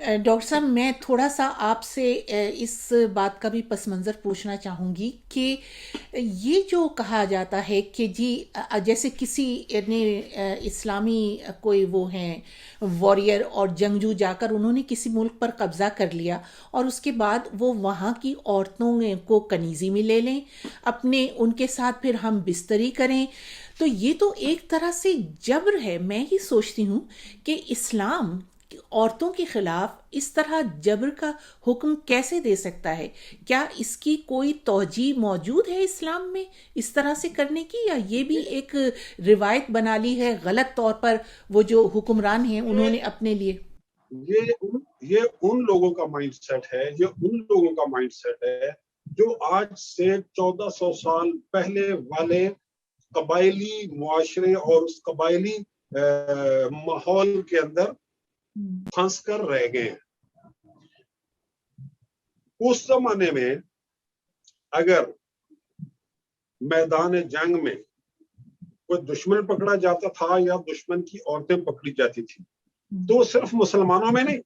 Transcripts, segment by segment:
Doctor صاحب میں تھوڑا سا آپ سے اس بات کا بھی پس منظر پوچھنا چاہوں گی کہ یہ جو کہا جاتا ہے کہ جی جیسے کسی نے اسلامی کوئی وہ ہیں واریر اور جنگجو جا کر انہوں نے کسی ملک پر قبضہ کر لیا اور اس کے بعد وہ وہاں کی عورتوں کو کنیزی میں لے لیں، اپنے ان کے ساتھ پھر ہم بستری کریں، تو یہ تو ایک طرح سے جبر ہے۔ میں یہ سوچتی ہوں کہ اسلام عورتوں کے خلاف اس طرح جبر کا حکم کیسے دے سکتا ہے؟ کیا اس کی کوئی توجیہ موجود ہے اسلام میں اس طرح سے کرنے کی، یا یہ بھی ایک روایت بنا لی ہے غلط طور پر وہ جو حکمران ہیں انہوں نے اپنے لیے؟ یہ ان لوگوں کا مائنڈ سیٹ ہے، یہ ان لوگوں کا مائنڈ سیٹ ہے جو آج سے 1400 سال پہلے والے قبائلی معاشرے اور اس قبائلی ماحول کے اندر پھنس کر رہ گئے ہیں۔ اس زمانے میں اگر میدان جنگ میں کوئی دشمن پکڑا جاتا تھا یا دشمن کی عورتیں پکڑی جاتی تھی تو صرف مسلمانوں میں نہیں،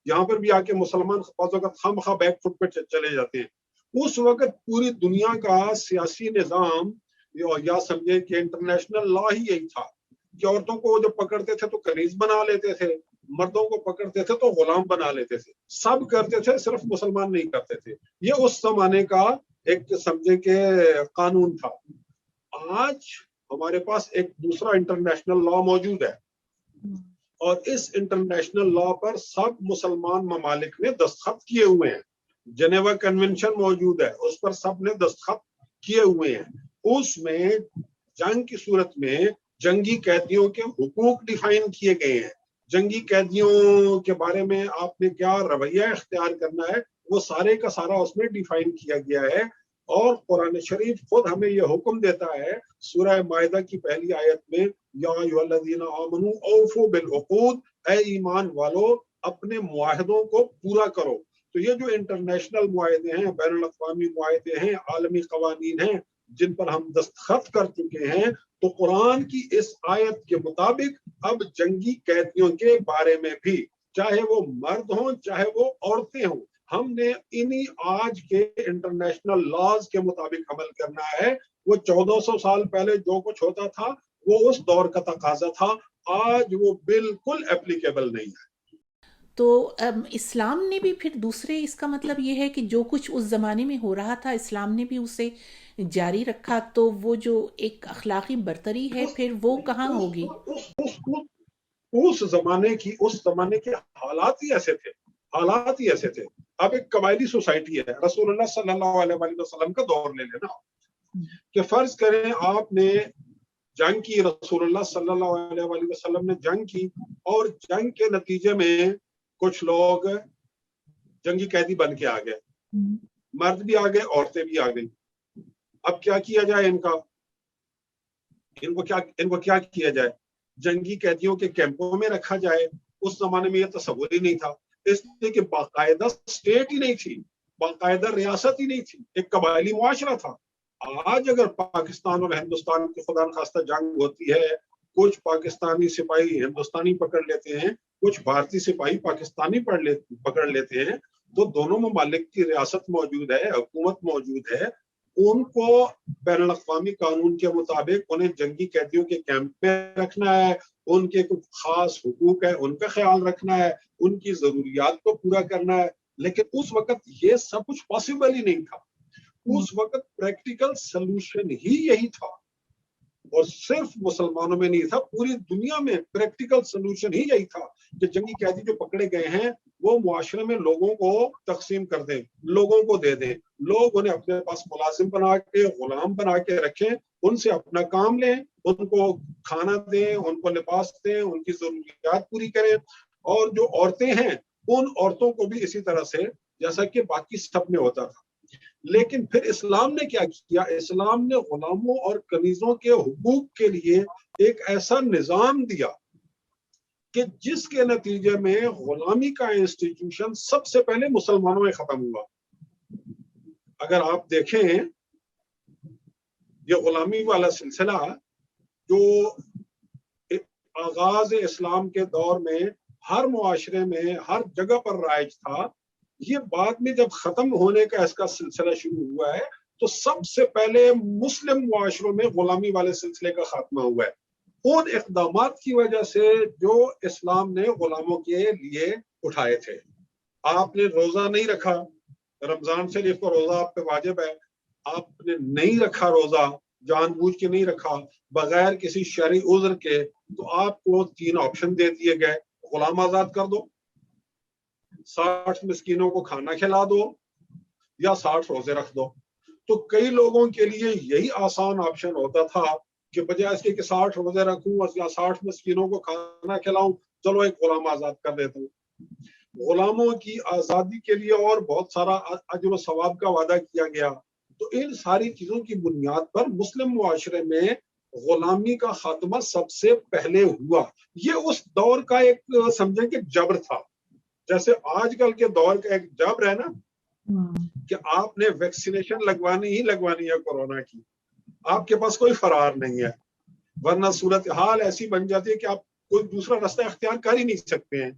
یہاں پر بھی آ کے مسلمان بعض اوقات خواہ بیک فٹ پہ چلے جاتے ہیں۔ اس وقت پوری دنیا کا سیاسی نظام یا سمجھے کہ انٹرنیشنل لا ہی یہی تھا کہ عورتوں کو جب پکڑتے تھے تو کنیز بنا لیتے تھے، مردوں کو پکڑتے تھے تو غلام بنا لیتے تھے، سب کرتے تھے، صرف مسلمان نہیں کرتے تھے۔ یہ اس زمانے کا ایک سمجھے کہ قانون تھا۔ آج ہمارے پاس ایک دوسرا انٹرنیشنل لا موجود ہے اور اس انٹرنیشنل لا پر سب مسلمان ممالک نے دستخط کیے ہوئے ہیں۔ جنیوا کنونشن موجود ہے، اس پر سب نے دستخط کیے ہوئے ہیں۔ اس میں جنگ کی صورت میں جنگی قیدیوں کے حقوق ڈیفائن کیے گئے ہیں، جنگی قیدیوں کے بارے میں آپ نے کیا رویہ اختیار کرنا ہے وہ سارے کا سارا اس میں ڈیفائن کیا گیا ہے۔ اور قرآن شریف خود ہمیں یہ حکم دیتا ہے سورہ مائدہ کی پہلی آیت میں، یا ایھا الذین آمنوا اوفوا بالعقود، اے ایمان والو اپنے معاہدوں کو پورا کرو۔ تو یہ جو انٹرنیشنل معاہدے ہیں، بین الاقوامی معاہدے ہیں، عالمی قوانین ہیں جن پر ہم دستخط کر چکے ہیں، تو قرآن کی اس آیت کے مطابق اب جنگی قیدیوں کے بارے میں بھی، چاہے وہ مرد ہوں چاہے وہ عورتیں ہوں، ہم نے انہی آج کے انٹرنیشنل لاز کے مطابق عمل کرنا ہے۔ وہ 1400 سال پہلے جو کچھ ہوتا تھا وہ اس دور کا تقاضا تھا، آج وہ بالکل اپلیکیبل نہیں ہے۔ تو اسلام نے بھی پھر دوسرے، اس کا مطلب یہ ہے کہ جو کچھ اس زمانے میں ہو رہا تھا اسلام نے بھی اسے جاری رکھا، تو وہ جو ایک اخلاقی برتری ہے پھر وہ کہاں ہوگی؟ اس زمانے کے حالات ہی ایسے تھے۔ اب ایک قبائلی سوسائٹی ہے، رسول اللہ صلی اللہ علیہ وسلم کا دور لے لینا کہ فرض کریں آپ نے جنگ کی، رسول اللہ صلی اللہ علیہ وسلم نے جنگ کی اور جنگ کے نتیجے میں کچھ لوگ جنگی قیدی بن کے آ گئے، مرد بھی آ گئے عورتیں بھی آ گئی۔ اب کیا کیا جائے ان کو کیا کیا جائے؟ جنگی قیدیوں کے کیمپوں میں رکھا جائے؟ اس زمانے میں یہ تصور ہی نہیں تھا، اس لیے کہ باقاعدہ اسٹیٹ ہی نہیں تھی، باقاعدہ ریاست ہی نہیں تھی، ایک قبائلی معاشرہ تھا۔ آج اگر پاکستان اور ہندوستان کی خدا نخواستہ جنگ ہوتی ہے، کچھ پاکستانی سپاہی ہندوستانی پکڑ لیتے ہیں، کچھ بھارتی سپاہی پاکستانی پکڑ لیتے ہیں، تو دونوں ممالک کی ریاست موجود ہے، حکومت موجود ہے، ان کو بین الاقوامی قانون کے مطابق انہیں جنگی قیدیوں کے کیمپ میں رکھنا ہے، ان کے کچھ خاص حقوق ہے ان کا خیال رکھنا ہے، ان کی ضروریات کو پورا کرنا ہے۔ لیکن اس وقت یہ سب کچھ پاسبل ہی نہیں تھا، اس وقت پریکٹیکل سلوشن ہی یہی تھا، اور صرف مسلمانوں میں نہیں تھا، پوری دنیا میں پریکٹیکل سلوشن ہی یہی تھا کہ جنگی قیدی جو پکڑے گئے ہیں وہ معاشرے میں لوگوں کو تقسیم کر دیں، لوگوں کو دے دیں، لوگ انہیں اپنے پاس ملازم بنا کے، غلام بنا کے رکھیں، ان سے اپنا کام لیں، ان کو کھانا دیں، ان کو لباس دیں، ان کی ضروریات پوری کریں۔ اور جو عورتیں ہیں ان عورتوں کو بھی اسی طرح سے جیسا کہ باقی سب میں ہوتا تھا۔ لیکن پھر اسلام نے کیا کیا؟ اسلام نے غلاموں اور کنیزوں کے حقوق کے لیے ایک ایسا نظام دیا کہ جس کے نتیجے میں غلامی کا انسٹیٹیوشن سب سے پہلے مسلمانوں میں ختم ہوا۔ اگر آپ دیکھیں یہ غلامی والا سلسلہ جو آغاز اسلام کے دور میں ہر معاشرے میں ہر جگہ پر رائج تھا. یہ بعد میں جب ختم ہونے کا اس کا سلسلہ شروع ہوا ہے تو سب سے پہلے مسلم معاشروں میں غلامی والے سلسلے کا خاتمہ ہوا ہے ان اقدامات کی وجہ سے جو اسلام نے غلاموں کے لیے اٹھائے تھے. آپ نے روزہ نہیں رکھا, رمضان شریف کا روزہ آپ پہ واجب ہے, آپ نے نہیں رکھا روزہ, جان بوجھ کے نہیں رکھا بغیر کسی شرعی عذر کے, تو آپ کو 3 آپشن دے دیے گئے. غلام آزاد کر دو, 60 مسکینوں کو کھانا کھلا دو, یا 60 روزے رکھ دو. تو کئی لوگوں کے لیے یہی آسان آپشن ہوتا تھا کہ بجائے اس کے کہ 60 روزے رکھوں یا 60 مسکینوں کو کھانا کھلاؤں, چلو ایک غلام آزاد کر دیتا ہوں. غلاموں کی آزادی کے لیے اور بہت سارا اجر و ثواب کا وعدہ کیا گیا. تو ان ساری چیزوں کی بنیاد پر مسلم معاشرے میں غلامی کا خاتمہ سب سے پہلے ہوا. یہ اس دور کا ایک سمجھیں کہ جبر تھا, جیسے آج کل کے دور کا ایک جبر ہے نا کہ آپ نے ویکسینیشن لگوانی ہی لگوانی ہے کورونا کی, آپ کے پاس کوئی فرار نہیں ہے, ورنہ صورتحال ایسی بن جاتی ہے کہ آپ کوئی دوسرا راستہ اختیار کر ہی نہیں سکتے ہیں.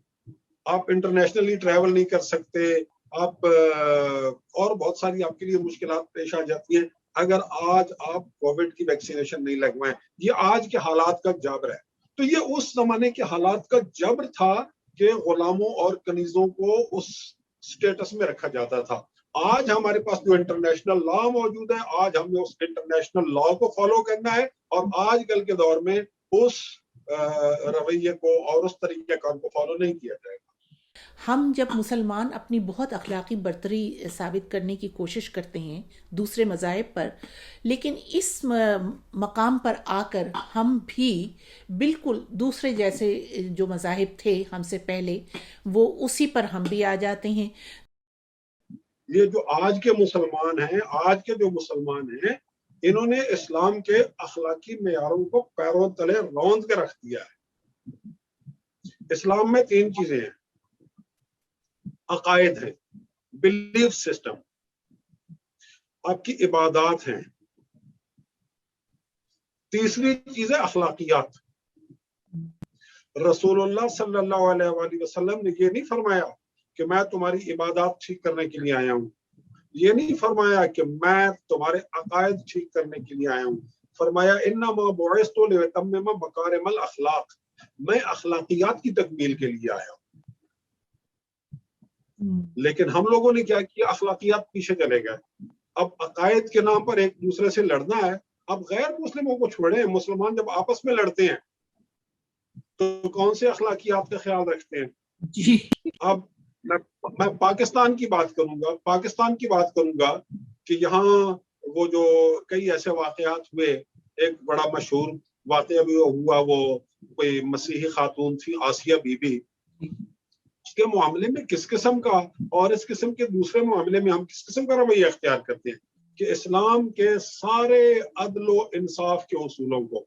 آپ انٹرنیشنلی ٹریول نہیں کر سکتے, آپ اور بہت ساری آپ کے لیے مشکلات پیش آ جاتی ہیں اگر آج آپ کووڈ کی ویکسینیشن نہیں لگوائیں. یہ آج کے حالات کا جبر ہے. تو یہ اس زمانے کے حالات کا جبر تھا کہ غلاموں اور کنیزوں کو اس سٹیٹس میں رکھا جاتا تھا. آج ہمارے پاس جو انٹرنیشنل لا موجود ہے, آج ہمیں اس انٹرنیشنل لا کو فالو کرنا ہے, اور آج کل کے دور میں اس رویے کو اور اس طریقہ کار کو فالو نہیں کیا جائے گا. ہم جب مسلمان اپنی بہت اخلاقی برتری ثابت کرنے کی کوشش کرتے ہیں دوسرے مذاہب پر, لیکن اس مقام پر آ کر ہم بھی بالکل دوسرے جیسے جو مذاہب تھے ہم سے پہلے وہ اسی پر ہم بھی آ جاتے ہیں. یہ جو آج کے مسلمان ہیں, آج کے جو مسلمان ہیں, انہوں نے اسلام کے اخلاقی معیاروں کو پیروں تلے روند کے رکھ دیا ہے. اسلام میں 3 چیزیں ہیں, عقائد ہیں, بلیف سسٹم, آپ کی عبادات ہیں, تیسری چیز ہے اخلاقیات. رسول اللہ صلی اللہ علیہ وآلہ وسلم نے یہ نہیں فرمایا کہ میں تمہاری عبادات ٹھیک کرنے کے لیے آیا ہوں, یہ نہیں فرمایا کہ میں تمہارے عقائد ٹھیک کرنے کے لیے آیا ہوں. فرمایا انما بعثت لاتمم مکارم الاخلاق, میں اخلاقیات کی تکمیل کے لیے آیا ہوں. لیکن ہم لوگوں نے کیا کیا, اخلاقیات پیچھے چلے گئے. اب عقائد کے نام پر ایک دوسرے سے لڑنا ہے. اب غیر مسلموں کو چھوڑیں, مسلمان جب آپس میں لڑتے ہیں تو کون سے اخلاقیات کا خیال رکھتے ہیں؟ جی اب میں پاکستان کی بات کروں گا کہ یہاں وہ جو کئی ایسے واقعات ہوئے, ایک بڑا مشہور واقعہ بھی ہوا, وہ کوئی مسیحی خاتون تھی آسیہ بی بی, اس کے معاملے میں کس قسم کا اور اس قسم کے دوسرے معاملے میں ہم کس قسم کا رویہ اختیار کرتے ہیں کہ اسلام کے سارے عدل و انصاف کے اصولوں کو,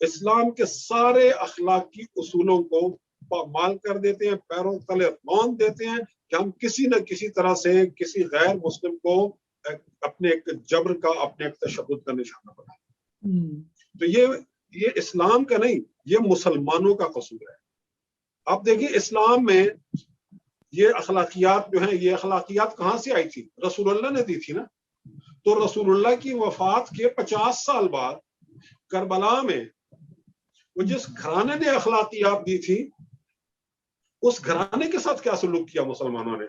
اسلام کے سارے اخلاقی اصولوں کو پامال کر دیتے ہیں, پیروں تلے باندھ دیتے ہیں کہ ہم کسی نہ کسی طرح سے کسی غیر مسلم کو اپنے ایک جبر کا, اپنے ایک تشدد کا نشانہ بنائیں. تو یہ اسلام کا نہیں, یہ مسلمانوں کا قصور ہے. اب دیکھیں اسلام میں یہ اخلاقیات جو ہیں, یہ اخلاقیات کہاں سے آئی تھی؟ رسول اللہ نے دی تھی نا. تو رسول اللہ کی وفات کے 50 سال بعد کربلا میں وہ جس گھرانے نے اخلاقیات دی تھی, اس گھرانے کے ساتھ کیا سلوک کیا مسلمانوں نے؟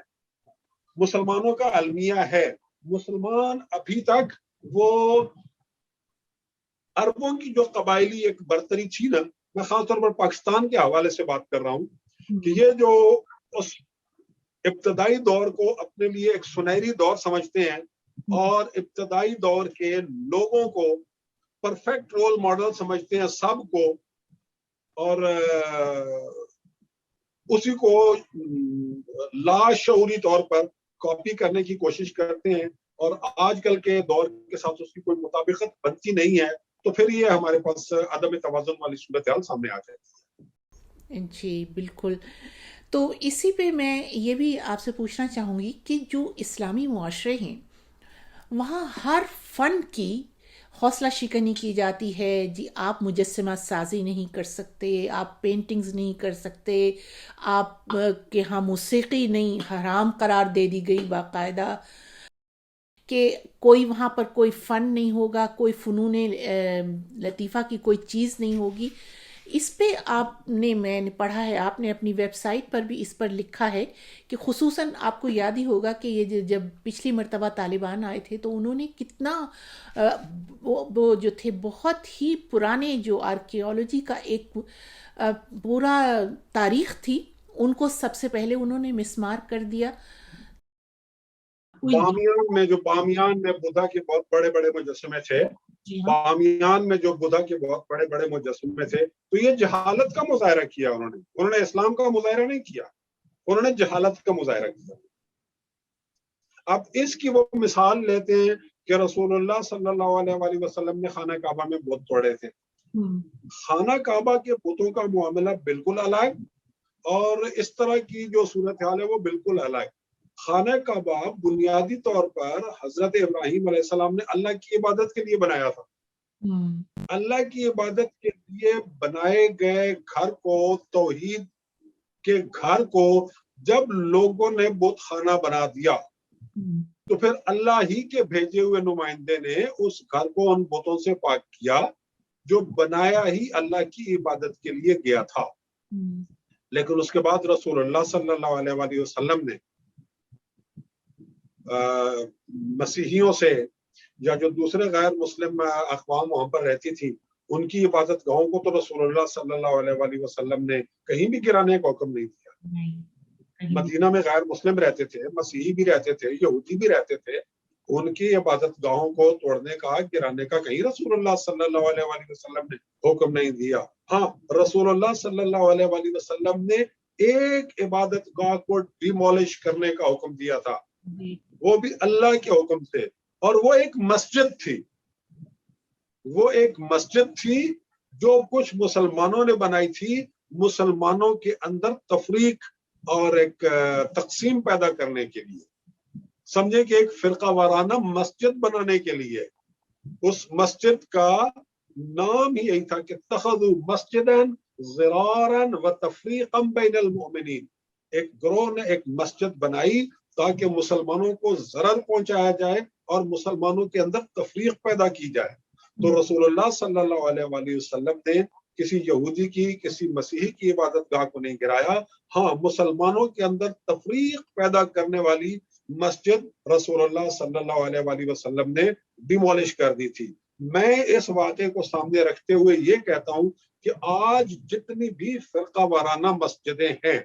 مسلمانوں کا المیہ ہے, مسلمان ابھی تک وہ عربوں کی جو قبائلی ایک برتری تھی نا, میں خاص طور پر پاکستان کے حوالے سے بات کر رہا ہوں, کہ یہ جو اس ابتدائی دور کو اپنے لیے ایک سنہری دور سمجھتے ہیں اور ابتدائی دور کے لوگوں کو پرفیکٹ رول ماڈل سمجھتے ہیں سب کو, اور اسی کو لاشعوری طور پر کاپی کرنے کی کوشش کرتے ہیں, اور آج کل کے دور کے ساتھ اس کی کوئی مطابقت بنتی نہیں ہے, تو پھر یہ ہمارے پاس عدم توازن والی صورتحال سامنے آ جاتی ہے. جی بالکل. تو اسی پہ میں یہ بھی آپ سے پوچھنا چاہوں گی کہ جو اسلامی معاشرے ہیں وہاں ہر فن کی حوصلہ شکنی کی جاتی ہے، جی آپ مجسمہ سازی نہیں کر سکتے، آپ پینٹنگز نہیں کر سکتے، آپ کے ہاں موسیقی نہیں، حرام قرار دے دی گئی باقاعدہ، کہ کوئی وہاں پر کوئی فن نہیں ہوگا، کوئی فنون لطیفہ کی کوئی چیز نہیں ہوگی. اس پہ آپ نے، میں نے پڑھا ہے، آپ نے اپنی ویب سائٹ پر بھی اس پر لکھا ہے کہ خصوصاً آپ کو یاد ہی ہوگا کہ یہ جب پچھلی مرتبہ طالبان آئے تھے تو انہوں نے کتنا وہ جو تھے بہت ہی پرانے، جو آرکیالوجی کا ایک پورا تاریخ تھی، ان کو سب سے پہلے انہوں نے مسمار کر دیا. بامیان میں بدھا کے بہت بڑے بڑے مجسمے تھے. جی ہاں. بامیان میں جو بدھا کے بہت بڑے بڑے مجسمے تھے، تو یہ جہالت کا مظاہرہ کیا انہوں نے اسلام کا مظاہرہ نہیں کیا، انہوں نے جہالت کا مظاہرہ کیا. اب اس کی وہ مثال لیتے ہیں کہ رسول اللہ صلی اللہ علیہ وآلہ وسلم نے خانہ کعبہ میں بت توڑے تھے. خانہ کعبہ کے بتوں کا معاملہ بالکل الگ، اور اس طرح کی جو صورتحال ہے وہ بالکل الگ. خانہ کعبہ بنیادی طور پر حضرت ابراہیم علیہ السلام نے اللہ کی عبادت کے لیے بنایا تھا. اللہ کی عبادت کے لیے بنائے گئے گھر کو، توحید کے گھر کو جب لوگوں نے بت خانہ بنا دیا تو پھر اللہ ہی کے بھیجے ہوئے نمائندے نے اس گھر کو ان بتوں سے پاک کیا جو بنایا ہی اللہ کی عبادت کے لیے گیا تھا. لیکن اس کے بعد رسول اللہ صلی اللہ علیہ وآلہ وسلم نے مسیحیوں سے یا جو دوسرے غیر مسلم اقوام وہاں پر رہتی تھی ان کی عبادت گاہوں کو تو رسول اللہ صلی اللہ علیہ وآلہ وسلم نے کہیں بھی گرانے کا حکم نہیں دیا. مدینہ میں غیر مسلم رہتے تھے، مسیحی بھی رہتے تھے، یہودی بھی رہتے تھے، ان کی عبادت گاہوں کو توڑنے کا، گرانے کا کہیں رسول اللہ صلی اللہ علیہ وآلہ وسلم نے حکم نہیں دیا. ہاں، رسول اللہ صلی اللہ علیہ وآلہ وسلم نے ایک عبادت گاہ کو ڈیمولش کرنے کا حکم دیا تھا، وہ بھی اللہ کے حکم سے، اور وہ ایک مسجد تھی. وہ ایک مسجد تھی جو کچھ مسلمانوں نے بنائی تھی مسلمانوں کے اندر تفریق اور ایک تقسیم پیدا کرنے کے لیے. سمجھے کہ ایک فرقہ وارانہ مسجد بنانے کے لیے. اس مسجد کا نام ہی یہی تھا کہ اتخذوا مسجدا ضرارا وتفریقا بین المؤمنین. ایک گروہ نے ایک مسجد بنائی تاکہ مسلمانوں کو ضرر پہنچایا جائے اور مسلمانوں کے اندر تفریق پیدا کی جائے. تو رسول اللہ صلی اللہ علیہ وآلہ وسلم نے کسی یہودی کی، کسی مسیحی کی عبادت گاہ کو نہیں گرایا. ہاں، مسلمانوں کے اندر تفریق پیدا کرنے والی مسجد رسول اللہ صلی اللہ علیہ وآلہ وسلم نے ڈیمولش کر دی تھی. میں اس واقعے کو سامنے رکھتے ہوئے یہ کہتا ہوں کہ آج جتنی بھی فرقہ وارانہ مسجدیں ہیں،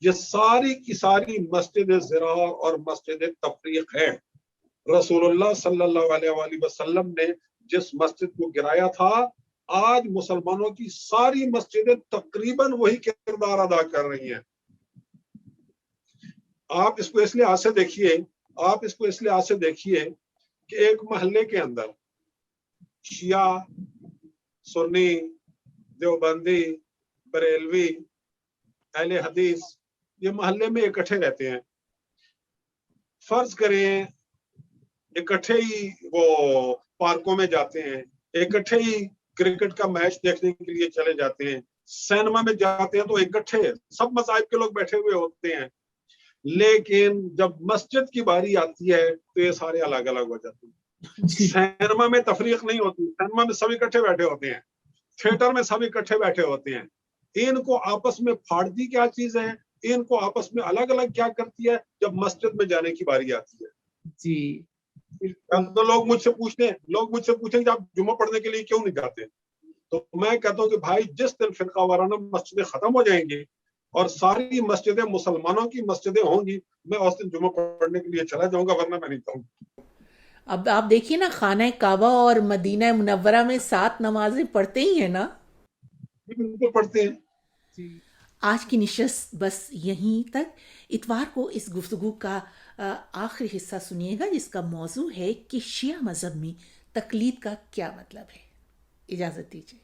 یہ ساری کی ساری مسجد زرار اور مسجد تفریق ہے. رسول اللہ صلی اللہ علیہ وآلہ وسلم نے جس مسجد کو گرایا تھا، آج مسلمانوں کی ساری مسجدیں تقریباً وہی کردار ادا کر رہی ہیں. آپ اس کو اس لحاظ سے دیکھیے کہ ایک محلے کے اندر شیعہ، سنی، دیوبندی، بریلوی، اہل حدیث یہ محلے میں اکٹھے رہتے ہیں. فرض کریں اکٹھے ہی وہ پارکوں میں جاتے ہیں، اکٹھے ہی کرکٹ کا میچ دیکھنے کے لیے چلے جاتے ہیں، سینما میں جاتے ہیں تو اکٹھے سب مذاہب کے لوگ بیٹھے ہوئے ہوتے ہیں. لیکن جب مسجد کی باری آتی ہے تو یہ سارے الگ الگ ہو جاتے ہیں. سینما میں تفریق نہیں ہوتی، سینما میں سب اکٹھے بیٹھے ہوتے ہیں، تھیٹر میں سب اکٹھے بیٹھے ہوتے ہیں. ان کو آپس میں پھاڑتی کیا چیز ہے، ان کو آپس میں الگ الگ کیا کرتی ہے جب مسجد میں جانے کی باری آتی ہے. جی، تو لوگ مجھ سے پوچھیں کہ آپ جمعہ پڑھنے کے لیے کیوں نہیں جاتے؟ تو میں کہتا ہوں کہ بھائی جس دن فرقہ وارانہ مسجدیں ختم ہو جائیں گی اور ساری مسجدیں مسلمانوں کی مسجدیں ہوں گی، میں اس دن جمعہ پڑھنے کے لیے چلا جاؤں گا، ورنہ میں نہیں جاؤں گا. اب آپ دیکھیے نا، خانہ کعبہ اور مدینہ منورہ میں 7 نمازیں پڑھتے ہی ہیں نا. بالکل پڑھتے ہیں. آج کی نشست بس یہیں تک. اتوار کو اس گفتگو کا آخری حصہ سنیے گا جس کا موضوع ہے کہ شیعہ مذہب میں تقلید کا کیا مطلب ہے. اجازت دیجیے.